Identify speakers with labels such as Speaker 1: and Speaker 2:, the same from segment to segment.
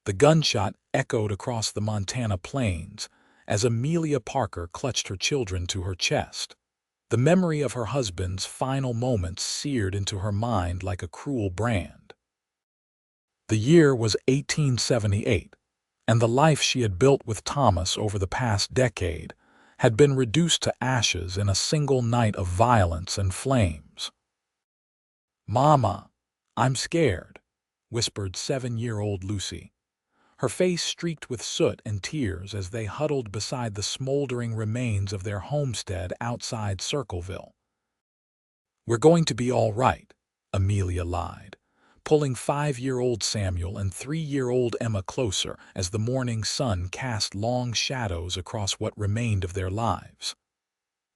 Speaker 1: The gunshot echoed across the Montana plains as Amelia Parker clutched her children to her chest. The memory of her husband's final moments seared into her mind like a cruel brand. The year was 1878, and the life she had built with Thomas over the past decade had been reduced to ashes in a single night of violence and flames. "Mama, I'm scared," whispered 7-year-old Lucy, her face streaked with soot and tears as they huddled beside the smoldering remains of their homestead outside Circleville. "We're going to be all right," Amelia lied, pulling 5-year-old Samuel and 3-year-old Emma closer as the morning sun cast long shadows across what remained of their lives.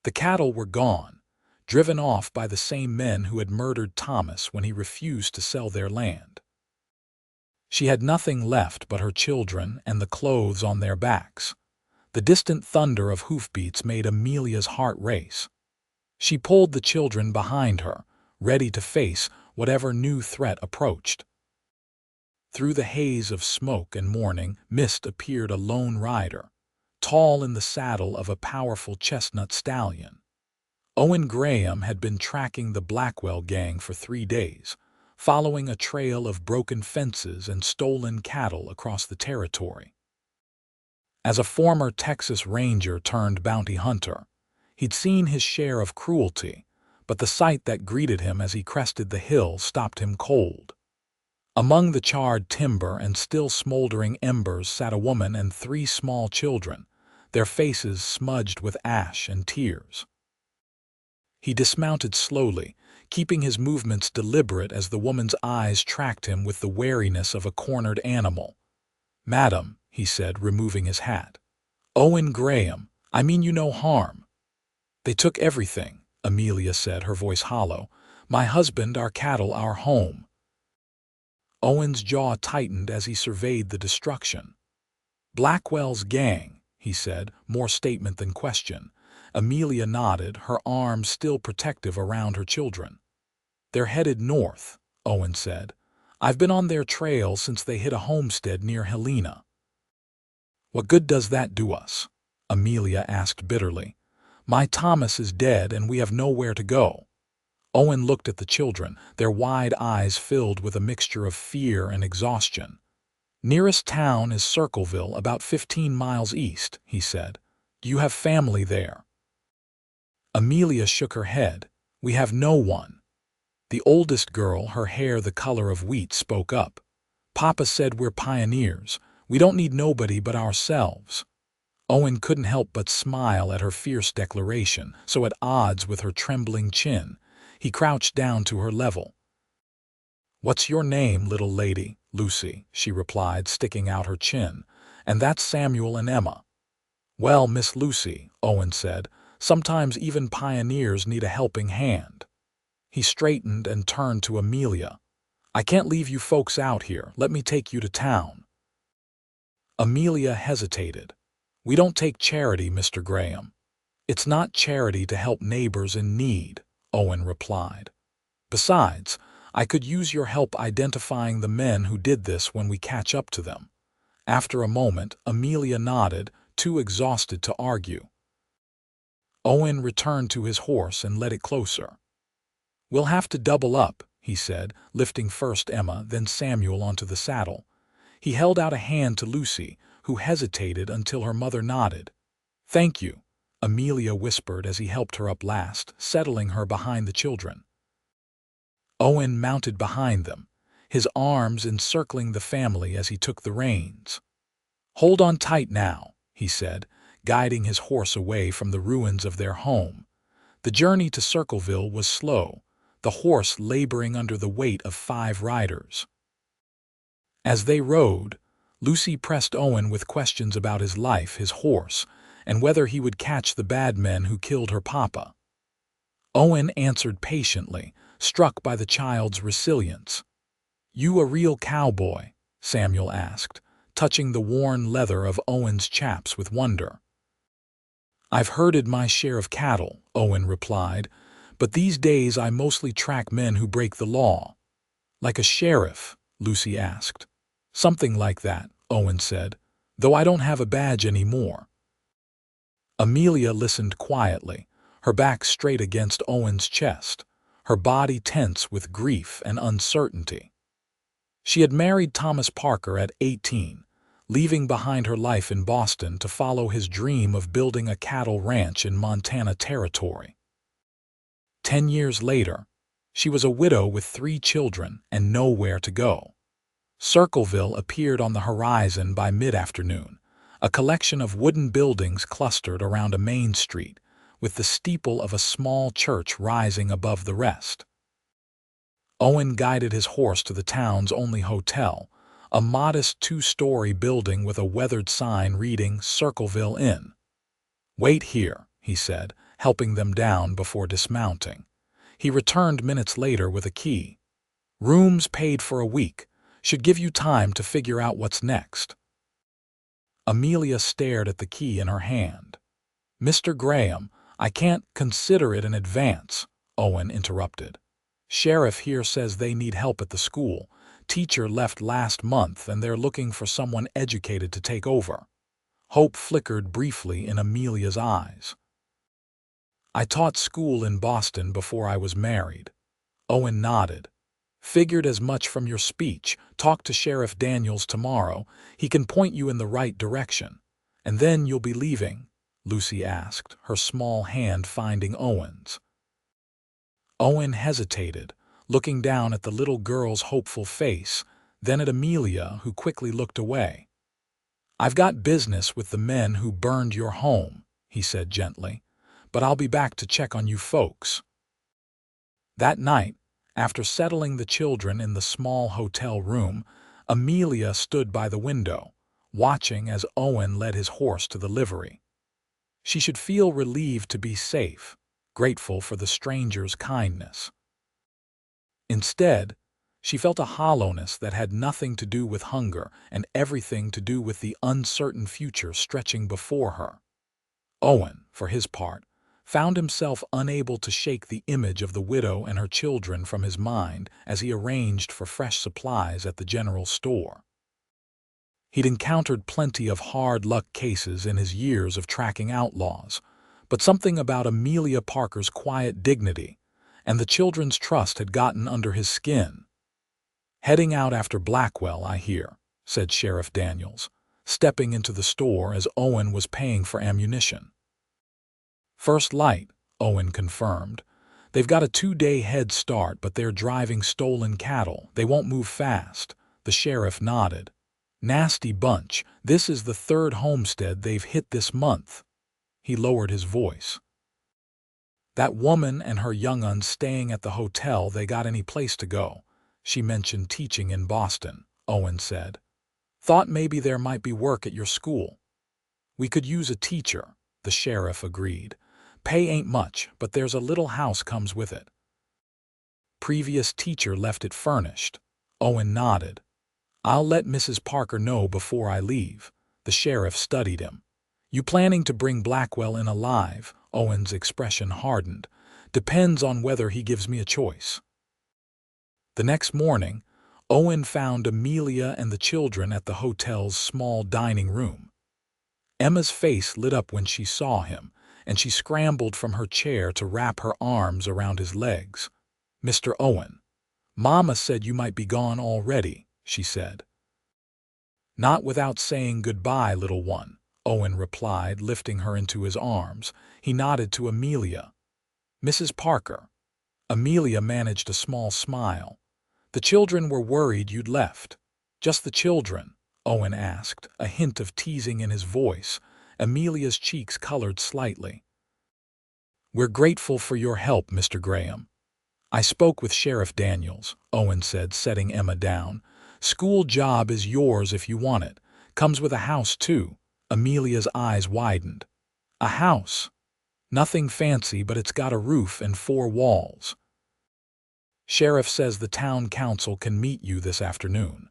Speaker 1: The cattle were gone, driven off by the same men who had murdered Thomas when he refused to sell their land. She had nothing left but her children and the clothes on their backs. The distant thunder of hoofbeats made Amelia's heart race. She pulled the children behind her, ready to face whatever new threat approached. Through the haze of smoke and morning mist appeared a lone rider, tall in the saddle of a powerful chestnut stallion. Owen Graham had been tracking the Blackwell gang for 3 days, following a trail of broken fences and stolen cattle across the territory. As a former Texas Ranger turned bounty hunter, he'd seen his share of cruelty, but the sight that greeted him as he crested the hill stopped him cold. Among the charred timber and still smoldering embers sat a woman and 3 small children, their faces smudged with ash and tears. He dismounted slowly, keeping his movements deliberate as the woman's eyes tracked him with the wariness of a cornered animal. "Madam," he said, removing his hat. "Owen Graham, I mean you no harm." "They took everything," Amelia said, her voice hollow. "My husband, our cattle, our home." Owen's jaw tightened as he surveyed the destruction. "Blackwell's gang," he said, more statement than question. Amelia nodded, her arms still protective around her children. "They're headed north," Owen said. "I've been on their trail since they hit a homestead near Helena." "What good does that do us?" Amelia asked bitterly. "My Thomas is dead and we have nowhere to go." Owen looked at the children, their wide eyes filled with a mixture of fear and exhaustion. "Nearest town is Circleville, about 15 miles east," he said. "Do you have family there?" Amelia shook her head. "We have no one." The oldest girl, her hair the color of wheat, spoke up. "Papa said we're pioneers. We don't need nobody but ourselves." Owen couldn't help but smile at her fierce declaration, so at odds with her trembling chin, he crouched down to her level. "What's your name, little lady?" "Lucy," she replied, sticking out her chin. "And that's Samuel and Emma." "Well, Miss Lucy," Owen said, "sometimes even pioneers need a helping hand." He straightened and turned to Amelia. "I can't leave you folks out here. Let me take you to town." Amelia hesitated. "We don't take charity, Mr. Graham." "It's not charity to help neighbors in need," Owen replied. "Besides, I could use your help identifying the men who did this when we catch up to them." After a moment, Amelia nodded, too exhausted to argue. Owen returned to his horse and led it closer. "We'll have to double up," he said, lifting first Emma, then Samuel onto the saddle. He held out a hand to Lucy, who hesitated until her mother nodded. "Thank you," Amelia whispered as he helped her up last, settling her behind the children. Owen mounted behind them, his arms encircling the family as he took the reins. "Hold on tight now," he said, guiding his horse away from the ruins of their home. The journey to Circleville was slow, the horse laboring under the weight of 5 riders. As they rode, Lucy pressed Owen with questions about his life, his horse, and whether he would catch the bad men who killed her papa. Owen answered patiently, struck by the child's resilience. "You a real cowboy?" Samuel asked, touching the worn leather of Owen's chaps with wonder. "I've herded my share of cattle," Owen replied, "but these days I mostly track men who break the law." "Like a sheriff?" Lucy asked. "Something like that," Owen said, "though I don't have a badge anymore." Amelia listened quietly, her back straight against Owen's chest, her body tense with grief and uncertainty. She had married Thomas Parker at 18, leaving behind her life in Boston to follow his dream of building a cattle ranch in Montana Territory. 10 years later, she was a widow with 3 children and nowhere to go. Circleville appeared on the horizon by mid-afternoon, a collection of wooden buildings clustered around a main street, with the steeple of a small church rising above the rest. Owen guided his horse to the town's only hotel, a modest 2-story building with a weathered sign reading Circleville Inn. "Wait here," he said, helping them down before dismounting. He returned minutes later with a key. "Rooms paid for a week. Should give you time to figure out what's next." Amelia stared at the key in her hand. "Mr. Graham, I can't consider it an advance," Owen interrupted. "Sheriff here says they need help at the school. Teacher left last month and they're looking for someone educated to take over." Hope flickered briefly in Amelia's eyes. "I taught school in Boston before I was married." Owen nodded. "Figured as much from your speech. Talk to Sheriff Daniels tomorrow. He can point you in the right direction. And then you'll be leaving?" Lucy asked, her small hand finding Owen's. Owen hesitated, looking down at the little girl's hopeful face, then at Amelia, who quickly looked away. "I've got business with the men who burned your home," he said gently, "but I'll be back to check on you folks." That night, after settling the children in the small hotel room, Amelia stood by the window, watching as Owen led his horse to the livery. She should feel relieved to be safe, grateful for the stranger's kindness. Instead, she felt a hollowness that had nothing to do with hunger and everything to do with the uncertain future stretching before her. Owen, for his part, found himself unable to shake the image of the widow and her children from his mind as he arranged for fresh supplies at the general store. He'd encountered plenty of hard-luck cases in his years of tracking outlaws, but something about Amelia Parker's quiet dignity and the children's trust had gotten under his skin. "Heading out after Blackwell, I hear," said Sheriff Daniels, stepping into the store as Owen was paying for ammunition. "First light," Owen confirmed. "They've got a 2-day head start, but they're driving stolen cattle. They won't move fast." The sheriff nodded. "Nasty bunch. This is the 3rd homestead they've hit this month." He lowered his voice. "That woman and her young uns staying at the hotel, they got any place to go?" "She mentioned teaching in Boston," Owen said. "Thought maybe there might be work at your school." "We could use a teacher," the sheriff agreed. "Pay ain't much, but there's a little house comes with it." "Previous teacher left it furnished." Owen nodded. "I'll let Mrs. Parker know before I leave." The sheriff studied him. "You planning to bring Blackwell in alive?" Owen's expression hardened. "Depends on whether he gives me a choice." The next morning, Owen found Amelia and the children at the hotel's small dining room. Emma's face lit up when she saw him, and she scrambled from her chair to wrap her arms around his legs. "Mr. Owen, Mama said you might be gone already," she said. "Not without saying goodbye, little one," Owen replied, lifting her into his arms. He nodded to Amelia. "Mrs. Parker." Amelia managed a small smile. "The children were worried you'd left." "Just the children?" Owen asked, a hint of teasing in his voice. Amelia's cheeks colored slightly. "We're grateful for your help, Mr. Graham." "I spoke with Sheriff Daniels," Owen said, setting Emma down. "School job is yours if you want it. Comes with a house, too." Amelia's eyes widened. "A house? Nothing fancy, but it's got a roof and 4 walls." "Sheriff says the town council can meet you this afternoon."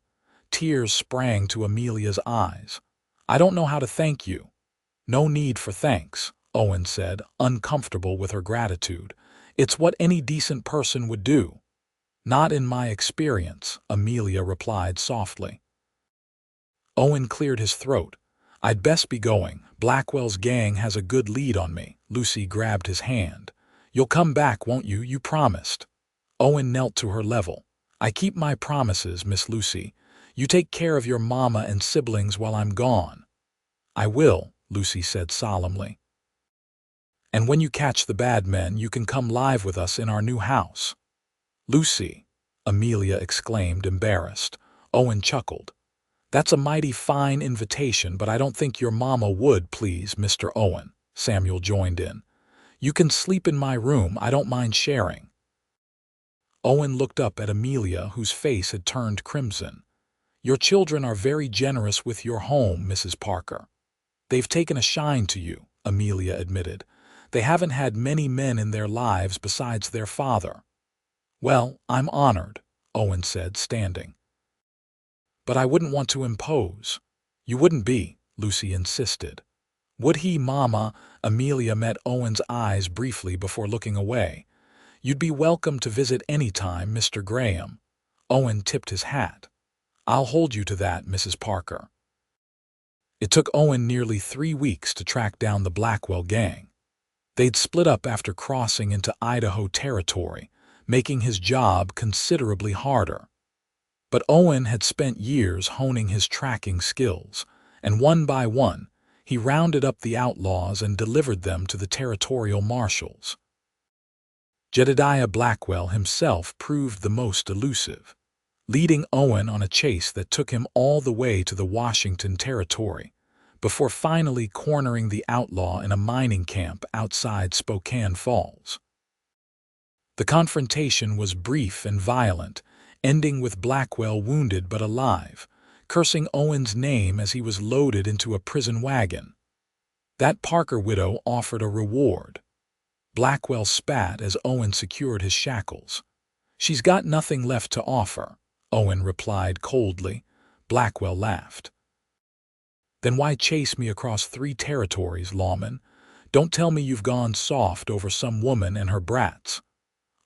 Speaker 1: Tears sprang to Amelia's eyes. "I don't know how to thank you." "No need for thanks," Owen said, uncomfortable with her gratitude. "It's what any decent person would do." "Not in my experience," Amelia replied softly. Owen cleared his throat. I'd best be going. Blackwell's gang has a good lead on me. Lucy grabbed his hand. You'll come back, won't you? You promised. Owen knelt to her level. I keep my promises, Miss Lucy. You take care of your mama and siblings while I'm gone. I will, Lucy said solemnly. And when you catch the bad men, you can come live with us in our new house. Lucy, Amelia exclaimed, embarrassed. Owen chuckled. That's a mighty fine invitation, but I don't think your mama would, please, Mr. Owen. Samuel joined in. You can sleep in my room. I don't mind sharing. Owen looked up at Amelia, whose face had turned crimson. Your children are very generous with your home, Mrs. Parker. They've taken a shine to you, Amelia admitted. They haven't had many men in their lives besides their father. Well, I'm honored, Owen said, standing. But I wouldn't want to impose. You wouldn't be, Lucy insisted. Would he, Mama? Amelia met Owen's eyes briefly before looking away. You'd be welcome to visit any time, Mr. Graham. Owen tipped his hat. I'll hold you to that, Mrs. Parker. It took Owen nearly 3 weeks to track down the Blackwell gang. They'd split up after crossing into Idaho territory, making his job considerably harder. But Owen had spent years honing his tracking skills, and one by one, he rounded up the outlaws and delivered them to the territorial marshals. Jedediah Blackwell himself proved the most elusive, leading Owen on a chase that took him all the way to the Washington Territory, before finally cornering the outlaw in a mining camp outside Spokane Falls. The confrontation was brief and violent, ending with Blackwell wounded but alive, cursing Owen's name as he was loaded into a prison wagon. That Parker widow offered a reward. Blackwell spat as Owen secured his shackles. She's got nothing left to offer, Owen replied coldly. Blackwell laughed. Then why chase me across 3 territories, lawman? Don't tell me you've gone soft over some woman and her brats.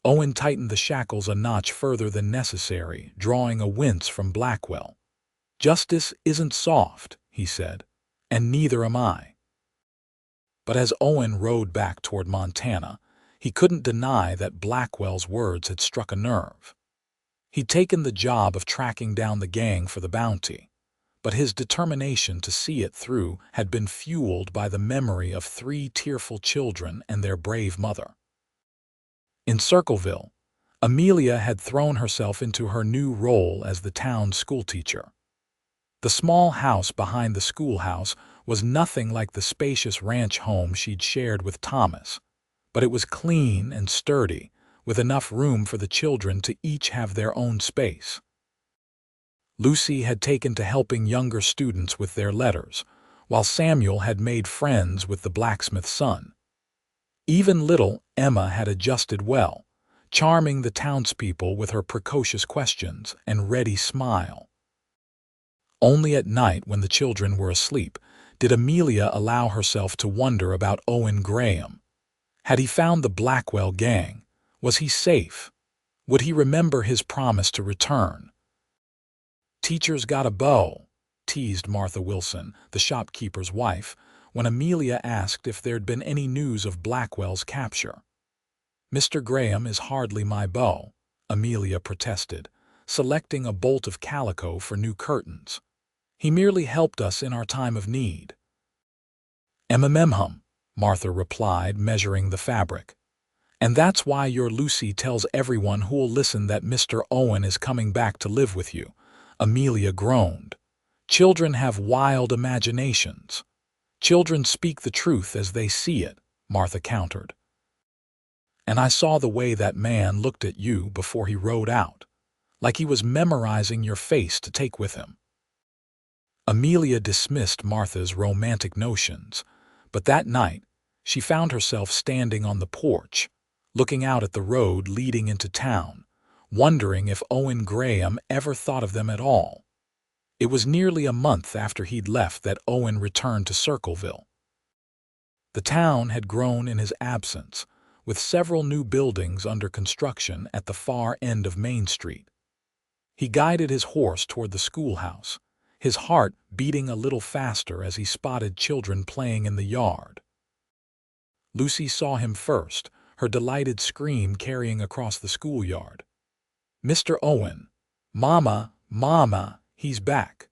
Speaker 1: Owen tightened the shackles a notch further than necessary, drawing a wince from Blackwell. Justice isn't soft, he said, and neither am I. But as Owen rode back toward Montana, he couldn't deny that Blackwell's words had struck a nerve. He'd taken the job of tracking down the gang for the bounty, but his determination to see it through had been fueled by the memory of 3 tearful children and their brave mother. In Circleville, Amelia had thrown herself into her new role as the town's schoolteacher. The small house behind the schoolhouse was nothing like the spacious ranch home she'd shared with Thomas, but it was clean and sturdy, with enough room for the children to each have their own space. Lucy had taken to helping younger students with their letters, while Samuel had made friends with the blacksmith's son. Even little Emma had adjusted well, charming the townspeople with her precocious questions and ready smile. Only at night, when the children were asleep, did Amelia allow herself to wonder about Owen Graham. Had he found the Blackwell gang? Was he safe? Would he remember his promise to return? Teacher's got a beau, teased Martha Wilson, the shopkeeper's wife, when Amelia asked if there'd been any news of Blackwell's capture. Mr. Graham is hardly my beau, Amelia protested, selecting a bolt of calico for new curtains. He merely helped us in our time of need. Martha replied, measuring the fabric. And that's why your Lucy tells everyone who'll listen that Mr. Owen is coming back to live with you, Amelia groaned. Children have wild imaginations. Children speak the truth as they see it, Martha countered. And I saw the way that man looked at you before he rode out, like he was memorizing your face to take with him. Amelia dismissed Martha's romantic notions, but that night she found herself standing on the porch, looking out at the road leading into town, wondering if Owen Graham ever thought of them at all. It was nearly a month after he'd left that Owen returned to Circleville. The town had grown in his absence, with several new buildings under construction at the far end of Main Street. He guided his horse toward the schoolhouse, his heart beating a little faster as he spotted children playing in the yard. Lucy saw him first, her delighted scream carrying across the schoolyard. "Mr. Owen! Mama! Mama! He's back!"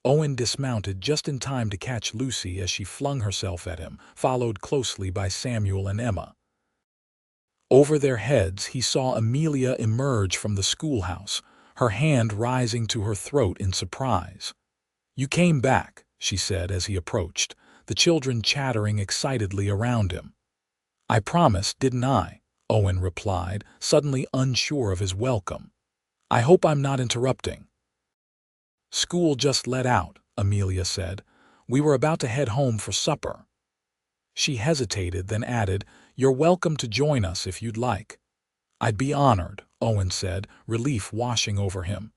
Speaker 1: Owen dismounted just in time to catch Lucy as she flung herself at him, followed closely by Samuel and Emma. Over their heads he saw Amelia emerge from the schoolhouse, her hand rising to her throat in surprise. "You came back," she said as he approached, the children chattering excitedly around him. "I promised, didn't I?" Owen replied, suddenly unsure of his welcome. "I hope I'm not interrupting." "School just let out," Amelia said. "We were about to head home for supper." She hesitated, then added, "You're welcome to join us if you'd like." "I'd be honored," Owen said, relief washing over him.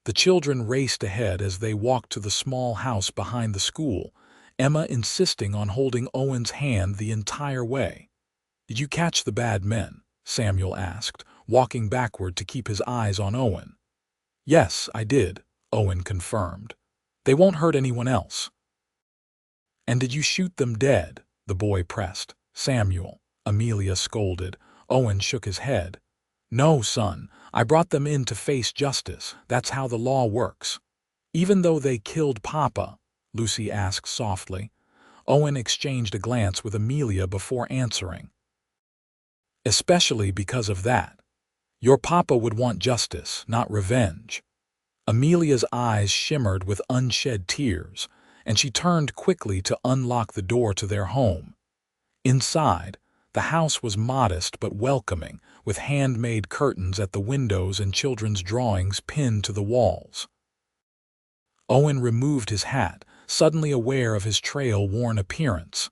Speaker 1: The children raced ahead as they walked to the small house behind the school, Emma insisting on holding Owen's hand the entire way. "Did you catch the bad men?" Samuel asked, walking backward to keep his eyes on Owen. "Yes, I did," Owen confirmed. "They won't hurt anyone else." "And did you shoot them dead?" the boy pressed. "Samuel," Amelia scolded. Owen shook his head. "No, son, I brought them in to face justice. That's how the law works." "Even though they killed Papa?" Lucy asked softly. Owen exchanged a glance with Amelia before answering. "Especially because of that. Your papa would want justice, not revenge." Amelia's eyes shimmered with unshed tears, and she turned quickly to unlock the door to their home. Inside, the house was modest but welcoming, with handmade curtains at the windows and children's drawings pinned to the walls. Owen removed his hat, suddenly aware of his trail-worn appearance.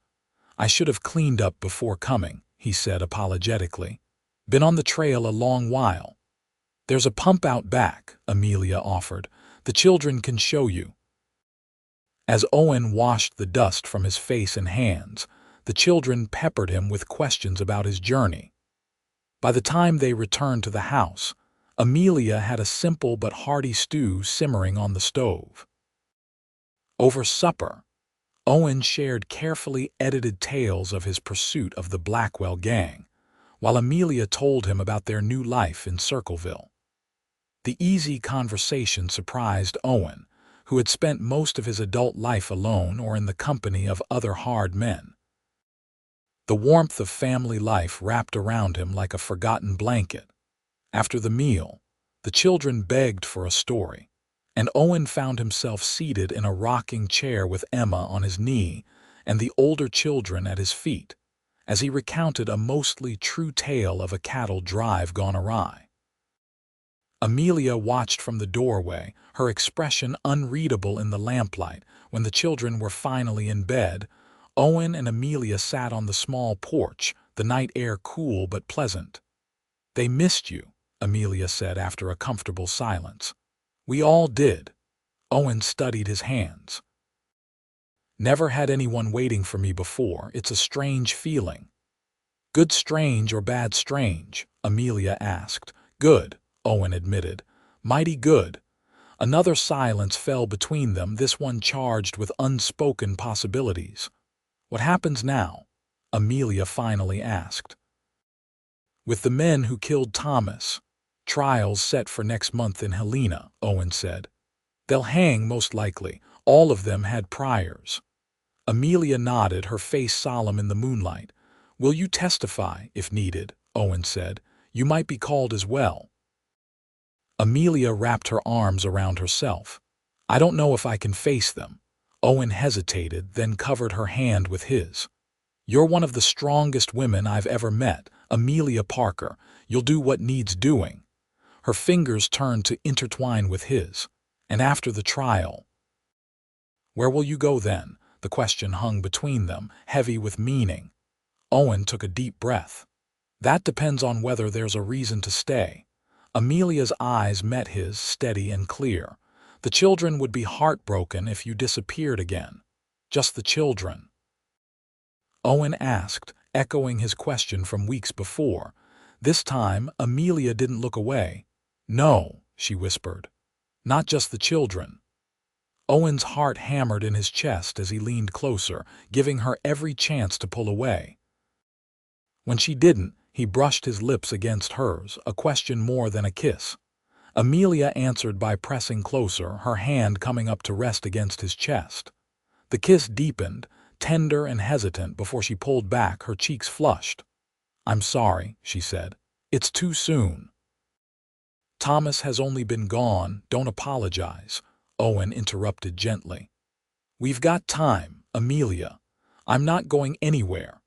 Speaker 1: "I should have cleaned up before coming," he said apologetically. "Been on the trail a long while." "There's a pump out back," Amelia offered. "The children can show you." As Owen washed the dust from his face and hands, the children peppered him with questions about his journey. By the time they returned to the house, Amelia had a simple but hearty stew simmering on the stove. Over supper, Owen shared carefully edited tales of his pursuit of the Blackwell gang, while Amelia told him about their new life in Circleville. The easy conversation surprised Owen, who had spent most of his adult life alone or in the company of other hard men. The warmth of family life wrapped around him like a forgotten blanket. After the meal, the children begged for a story, and Owen found himself seated in a rocking chair with Emma on his knee and the older children at his feet, as he recounted a mostly true tale of a cattle drive gone awry. Amelia watched from the doorway, her expression unreadable in the lamplight. When the children were finally in bed, Owen and Amelia sat on the small porch, the night air cool but pleasant. "They missed you," Amelia said after a comfortable silence. "We all did." Owen studied his hands. "Never had anyone waiting for me before. It's a strange feeling." "Good strange or bad strange?" Amelia asked. "Good," Owen admitted. "Mighty good." Another silence fell between them, this one charged with unspoken possibilities. "What happens now?" Amelia finally asked. "With the men who killed Thomas. Trials set for next month in Helena," Owen said. "They'll hang most likely. All of them had priors." Amelia nodded, her face solemn in the moonlight. "Will you testify, if needed?" Owen said. "You might be called as well." Amelia wrapped her arms around herself. "I don't know if I can face them." Owen hesitated, then covered her hand with his. "You're one of the strongest women I've ever met, Amelia Parker. You'll do what needs doing." Her fingers turned to intertwine with his. "And after the trial, where will you go then?" The question hung between them, heavy with meaning. Owen took a deep breath. "That depends on whether there's a reason to stay." Amelia's eyes met his, steady and clear. "The children would be heartbroken if you disappeared again." "Just the children?" Owen asked, echoing his question from weeks before. This time, Amelia didn't look away. "No," she whispered. "Not just the children." Owen's heart hammered in his chest as he leaned closer, giving her every chance to pull away. When she didn't, he brushed his lips against hers, a question more than a kiss. Amelia answered by pressing closer, her hand coming up to rest against his chest. The kiss deepened, tender and hesitant before she pulled back, her cheeks flushed. "I'm sorry," she said. "It's too soon." "Thomas has only been gone, don't apologize," Owen interrupted gently. "We've got time, Amelia. I'm not going anywhere."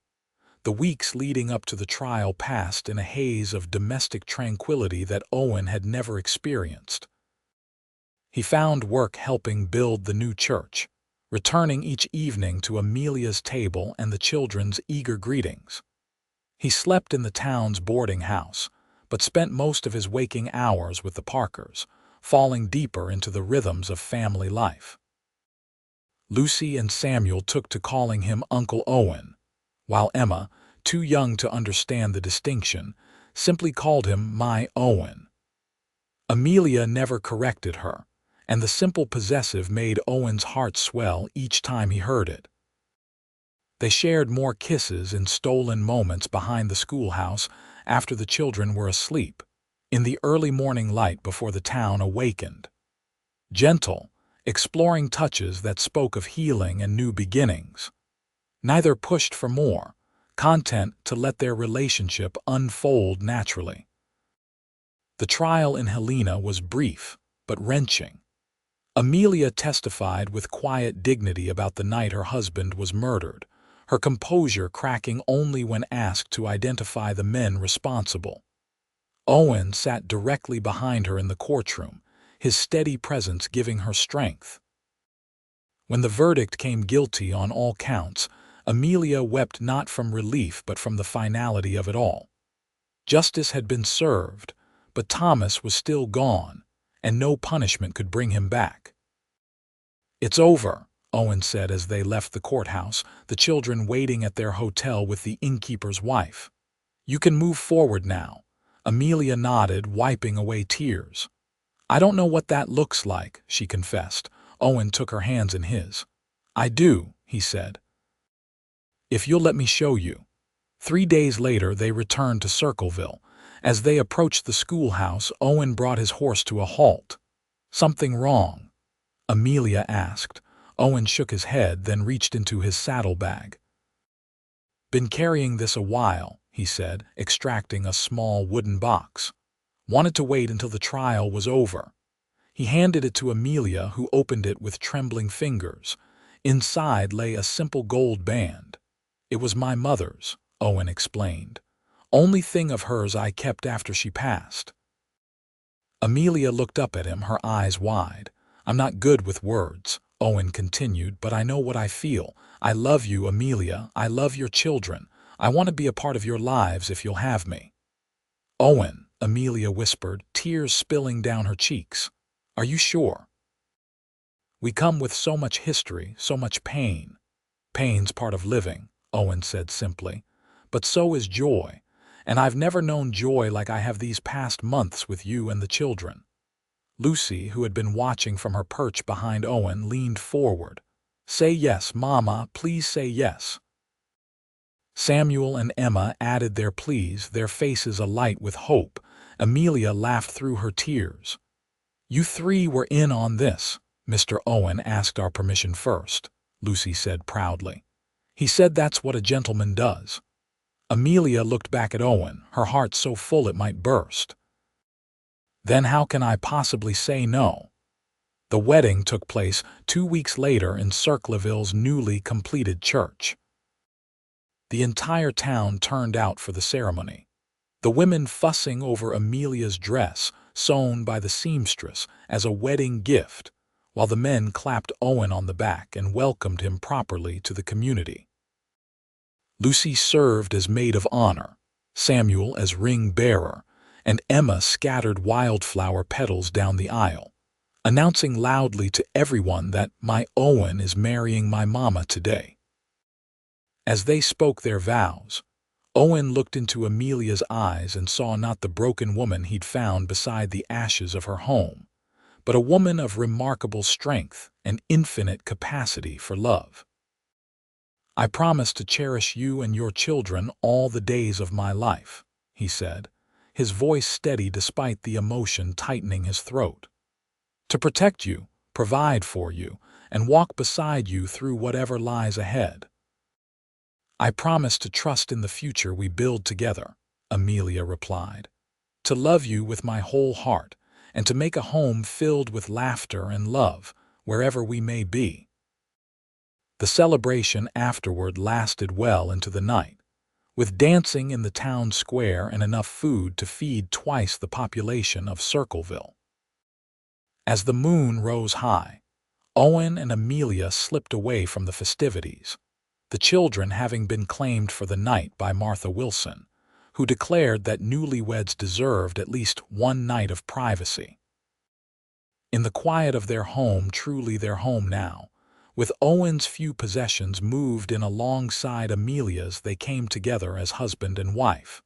Speaker 1: The weeks leading up to the trial passed in a haze of domestic tranquility that Owen had never experienced. He found work helping build the new church, returning each evening to Amelia's table and the children's eager greetings. He slept in the town's boarding house, but spent most of his waking hours with the Parkers, falling deeper into the rhythms of family life. Lucy and Samuel took to calling him Uncle Owen, while Emma, too young to understand the distinction, simply called him My Owen. Amelia never corrected her, and the simple possessive made Owen's heart swell each time he heard it. They shared more kisses in stolen moments behind the schoolhouse after the children were asleep, in the early morning light before the town awakened. Gentle, exploring touches that spoke of healing and new beginnings. Neither pushed for more, content to let their relationship unfold naturally. The trial in Helena was brief, but wrenching. Amelia testified with quiet dignity about the night her husband was murdered, her composure cracking only when asked to identify the men responsible. Owen sat directly behind her in the courtroom, his steady presence giving her strength. When the verdict came guilty on all counts, Amelia wept not from relief but from the finality of it all. Justice had been served, but Thomas was still gone, and no punishment could bring him back. "It's over," Owen said as they left the courthouse, the children waiting at their hotel with the innkeeper's wife. "You can move forward now." Amelia nodded, wiping away tears. "I don't know what that looks like," she confessed. Owen took her hands in his. "I do," he said. "If you'll let me show you." 3 days later they returned to Circleville. As they approached the schoolhouse, Owen brought his horse to a halt. "Something wrong?" Amelia asked. Owen shook his head, then reached into his saddlebag. "Been carrying this a while," he said, extracting a small wooden box. "Wanted to wait until the trial was over." He handed it to Amelia, who opened it with trembling fingers. Inside lay a simple gold band. "It was my mother's," Owen explained. "Only thing of hers I kept after she passed." Amelia looked up at him, her eyes wide. "I'm not good with words," Owen continued, "but I know what I feel. I love you, Amelia. I love your children. I want to be a part of your lives if you'll have me." "Owen," Amelia whispered, tears spilling down her cheeks. "Are you sure?" "We come with so much history, so much pain." "Pain's part of living," Owen said simply. "But so is joy. And I've never known joy like I have these past months with you and the children." Lucy, who had been watching from her perch behind Owen, leaned forward. "Say yes, Mama, please say yes." Samuel and Emma added their pleas, their faces alight with hope. Amelia laughed through her tears. "You 3 were in on this." "Mr. Owen asked our permission first," Lucy said proudly. "He said that's what a gentleman does." Amelia looked back at Owen, her heart so full it might burst. "Then how can I possibly say no?" The wedding took place 2 weeks later in Circleville's newly completed church. The entire town turned out for the ceremony. The women fussing over Amelia's dress, sewn by the seamstress as a wedding gift, while the men clapped Owen on the back and welcomed him properly to the community. Lucy served as maid of honor, Samuel as ring bearer, and Emma scattered wildflower petals down the aisle, announcing loudly to everyone that my Owen is marrying my mama today. As they spoke their vows, Owen looked into Amelia's eyes and saw not the broken woman he'd found beside the ashes of her home, but a woman of remarkable strength and infinite capacity for love. "I promise to cherish you and your children all the days of my life," he said, his voice steady despite the emotion tightening his throat. "To protect you, provide for you, and walk beside you through whatever lies ahead. I promise to trust in the future we build together," Amelia replied, "to love you with my whole heart, and to make a home filled with laughter and love wherever we may be." The celebration afterward lasted well into the night, with dancing in the town square and enough food to feed twice the population of Circleville. As the moon rose high, Owen and Amelia slipped away from the festivities, the children having been claimed for the night by Martha Wilson, who declared that newlyweds deserved at least one night of privacy. In the quiet of their home, truly their home now, with Owen's few possessions moved in alongside Amelia's, they came together as husband and wife,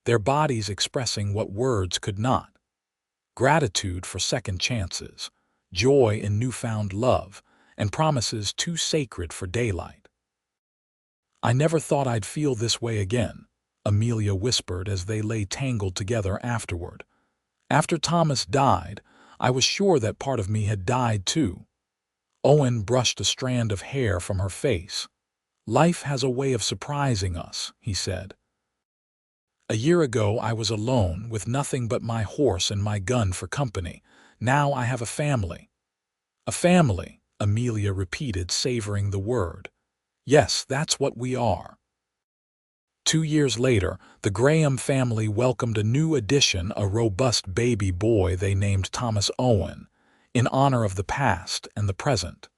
Speaker 1: their bodies expressing what words could not: gratitude for second chances, joy in newfound love, and promises too sacred for daylight. "I never thought I'd feel this way again," Amelia whispered as they lay tangled together afterward. "After Thomas died, I was sure that part of me had died too." Owen brushed a strand of hair from her face. "Life has a way of surprising us," he said. "A year ago I was alone, with nothing but my horse and my gun for company. Now I have a family." "A family," Amelia repeated, savoring the word. "Yes, that's what we are." 2 years later, the Graham family welcomed a new addition, a robust baby boy they named Thomas Owen, in honor of the past and the present.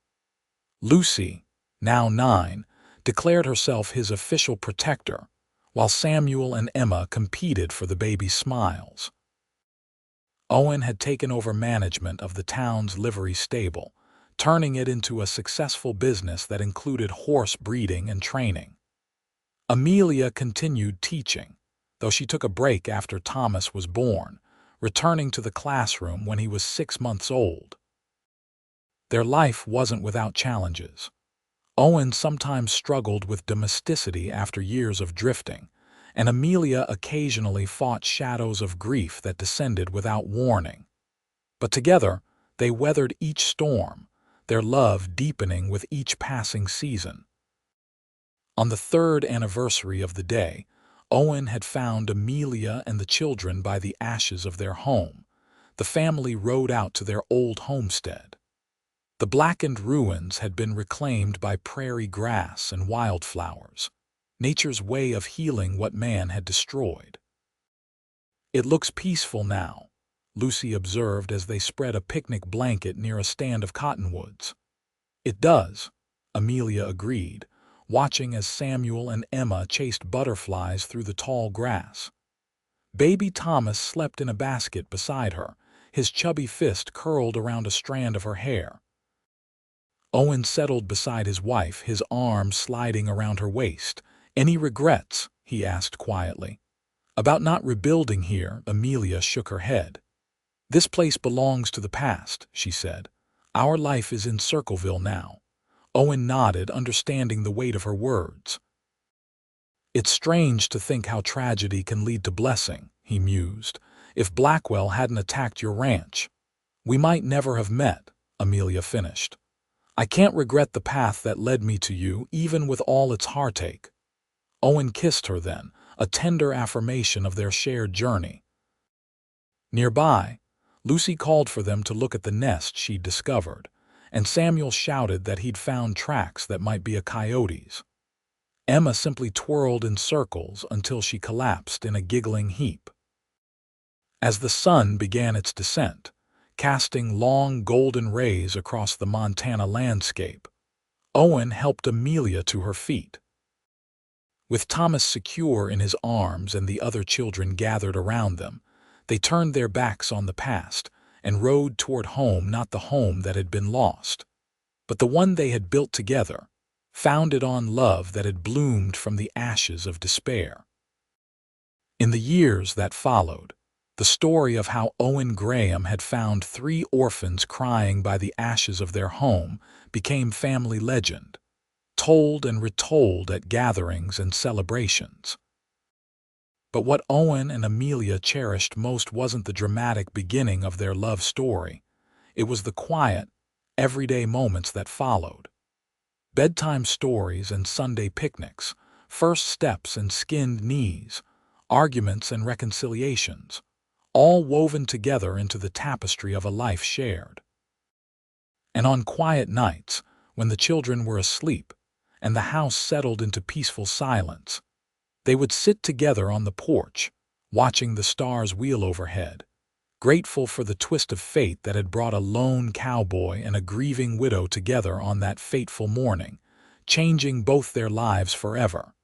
Speaker 1: Lucy, now 9, declared herself his official protector, while Samuel and Emma competed for the baby's smiles. Owen had taken over management of the town's livery stable, turning it into a successful business that included horse breeding and training. Amelia continued teaching, though she took a break after Thomas was born, returning to the classroom when he was 6 months old. Their life wasn't without challenges. Owen sometimes struggled with domesticity after years of drifting, and Amelia occasionally fought shadows of grief that descended without warning. But together, they weathered each storm, their love deepening with each passing season. On the 3rd anniversary of the day, Owen had found Amelia and the children by the ashes of their home. The family rode out to their old homestead. The blackened ruins had been reclaimed by prairie grass and wildflowers, nature's way of healing what man had destroyed. "It looks peaceful now," Lucy observed as they spread a picnic blanket near a stand of cottonwoods. "It does," Amelia agreed, watching as Samuel and Emma chased butterflies through the tall grass. Baby Thomas slept in a basket beside her, his chubby fist curled around a strand of her hair. Owen settled beside his wife, his arm sliding around her waist. "Any regrets?" he asked quietly. "About not rebuilding here?" Amelia shook her head. "This place belongs to the past," she said. "Our life is in Circleville now." Owen nodded, understanding the weight of her words. "It's strange to think how tragedy can lead to blessing," he mused. "If Blackwell hadn't attacked your ranch, we might never have met," Amelia finished. "I can't regret the path that led me to you, even with all its heartache." Owen kissed her then, a tender affirmation of their shared journey. Nearby, Lucy called for them to look at the nest she'd discovered, and Samuel shouted that he'd found tracks that might be a coyote's. Emma simply twirled in circles until she collapsed in a giggling heap. As the sun began its descent, casting long golden rays across the Montana landscape, Owen helped Amelia to her feet. With Thomas secure in his arms and the other children gathered around them, they turned their backs on the past and rode toward home, not the home that had been lost, but the one they had built together, founded on love that had bloomed from the ashes of despair. In the years that followed, The story of how Owen Graham had found 3 orphans crying by the ashes of their home became family legend, told and retold at gatherings and celebrations. But what Owen and Amelia cherished most wasn't the dramatic beginning of their love story. It was the quiet, everyday moments that followed. Bedtime stories and Sunday picnics, first steps and skinned knees, arguments and reconciliations, all woven together into the tapestry of a life shared. And on quiet nights, when the children were asleep and the house settled into peaceful silence, they would sit together on the porch, watching the stars wheel overhead, grateful for the twist of fate that had brought a lone cowboy and a grieving widow together on that fateful morning, changing both their lives forever.